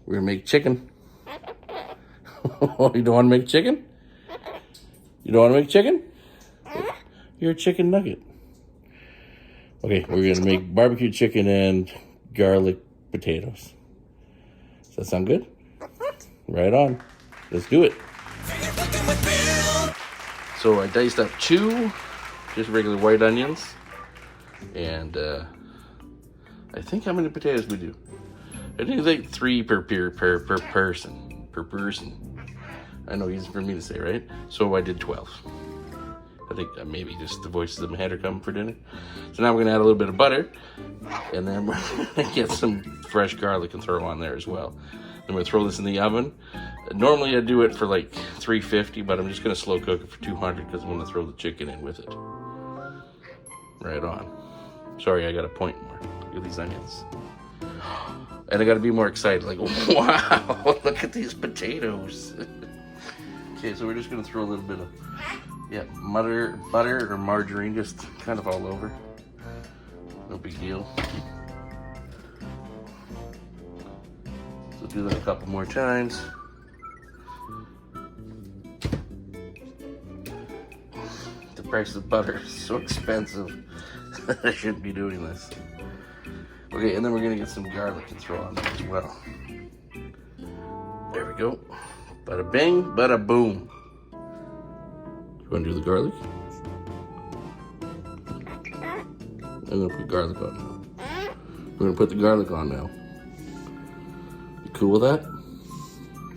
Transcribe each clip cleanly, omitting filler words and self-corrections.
We're gonna make chicken. You don't want to make chicken? You don't want to make chicken? You're a chicken nugget. Okay, we're gonna make barbecue chicken and garlic potatoes. Does that sound good? Right on. Let's do it. So I diced up 2 just regular white onions, and I think how many potatoes we do? I think it's like 3 per person. Per person. I know easy for me to say, right? So I did 12. I think maybe just the voices in my head are coming for dinner. So now we're gonna add a little bit of butter, and then we're gonna get some fresh garlic and throw on there as well. Then we're gonna throw this in the oven. Normally I do it for like 350, but I'm just gonna slow cook it for 200 because I'm gonna throw the chicken in with it. Right on. Sorry, I gotta point more. Look at these onions. And I gotta be more excited, like, wow, look at these potatoes. Okay, so we're just gonna throw a little bit of, butter or margarine, just kind of all over. No big deal. So do that a couple more times. The price of butter is so expensive. I shouldn't be doing this. Okay, and then we're gonna get some garlic and throw on there as well. There we go. Bada bing, bada boom. You wanna do the garlic? I'm gonna put garlic on now. We're gonna put the garlic on now. You cool with that?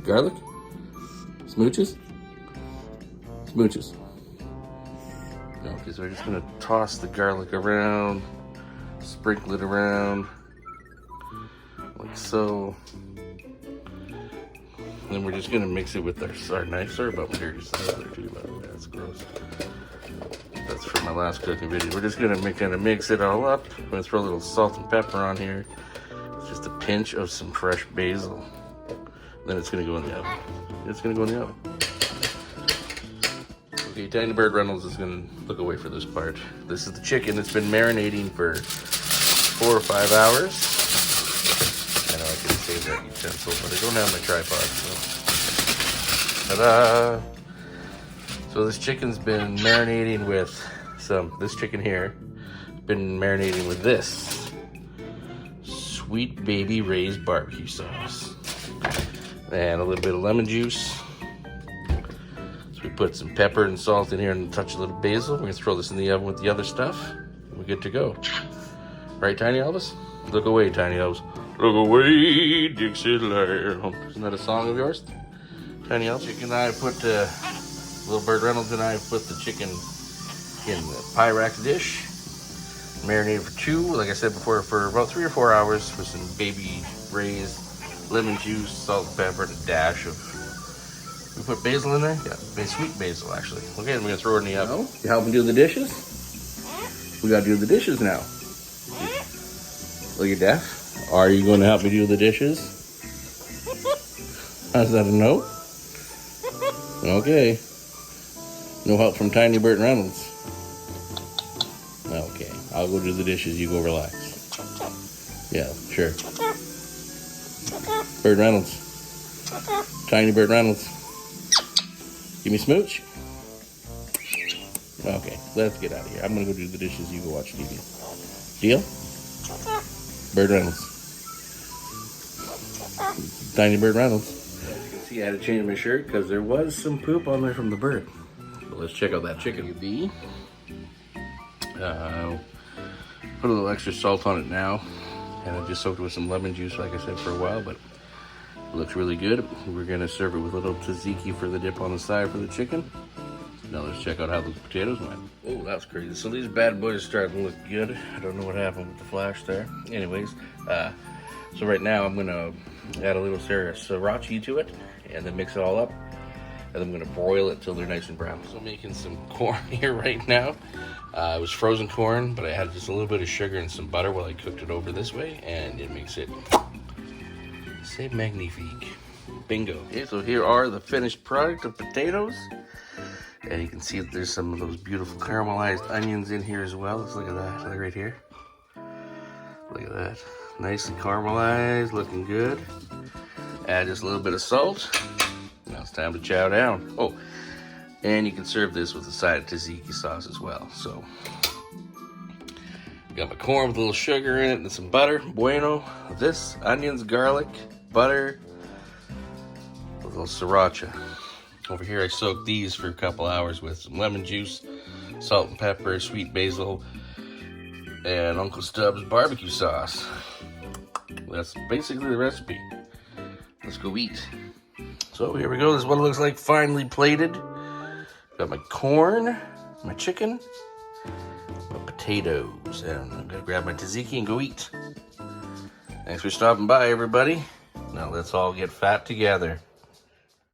Garlic? Smooches? Smooches. Okay, so we're just gonna toss the garlic around, sprinkle it around, like so. And then we're just gonna mix it with our knife. Sorry about my dirty side there too, but that's gross. That's from my last cooking video. We're just gonna kind of mix it all up. I'm gonna throw a little salt and pepper on here. Just a pinch of some fresh basil. Then it's gonna go in the oven. It's gonna go in the oven. Okay, Tiny Bird Reynolds is gonna look away for this part. This is the chicken. It's been marinating for 4 or 5 hours. I know I could save that utensil, but I don't have my tripod, so. Ta-da! So this chicken's been marinating with this chicken here, been marinating with this Sweet Baby Ray's barbecue sauce. And a little bit of lemon juice. So we put some pepper and salt in here and touch a little basil. We're gonna throw this in the oven with the other stuff. We're good to go. Right, Tiny Elvis? Look away, Tiny Elvis. Look away, Dixieland. Isn't that a song of yours? Tiny Elvis? Chicken and I put, Little Bird Reynolds and I put the chicken in the Pyrex dish. Marinated for 2, like I said before, for about 3 or 4 hours with some Baby Ray's lemon juice, salt and pepper, and a dash of, we put basil in there? Yeah, sweet basil actually. Okay, and we're gonna throw it in the oven. No? You helping do the dishes? We gotta do the dishes now. Well, you're deaf? Are you gonna help me do the dishes? Is that a no? Okay. No help from Tiny Bird Reynolds. Okay, I'll go do the dishes, you go relax. Yeah, sure. Bird Reynolds. Tiny Bird Reynolds. Give me smooch. Okay, let's get out of here. I'm gonna go do the dishes, you go watch TV. Deal? Bird Reynolds. Tiny Bird Reynolds. As you can see, I had to change my shirt because there was some poop on there from the bird. But let's check out that chicken. Put a little extra salt on it now. And I just soaked it with some lemon juice, like I said, for a while, but it looks really good. We're gonna serve it with a little tzatziki for the dip on the side for the chicken. Now let's check out how those potatoes went. Oh, that's crazy. So these bad boys are starting to look good. I don't know what happened with the flash there. Anyways, so right now I'm gonna add a little sriracha to it and then mix it all up. And I'm gonna broil it till they're nice and brown. So I'm making some corn here right now. It was frozen corn, but I had just a little bit of sugar and some butter while I cooked it over this way, and it makes it, c'est magnifique. Bingo. Okay, so here are the finished product of potatoes. And you can see that there's some of those beautiful caramelized onions in here as well. Let's look at that, look right here. Look at that, nicely caramelized, looking good. Add just a little bit of salt. Now it's time to chow down. Oh, and you can serve this with a side of tzatziki sauce as well. So, got my corn with a little sugar in it and some butter. Bueno. This, onions, garlic, butter, with a little sriracha. Over here, I soaked these for a couple hours with some lemon juice, salt and pepper, sweet basil, and Uncle Stubbs barbecue sauce. That's basically the recipe. Let's go eat. So here we go. This is what it looks like finely plated. Got my corn, my chicken, my potatoes, and I'm gonna grab my tzatziki and go eat. Thanks for stopping by, everybody. Now let's all get fat together.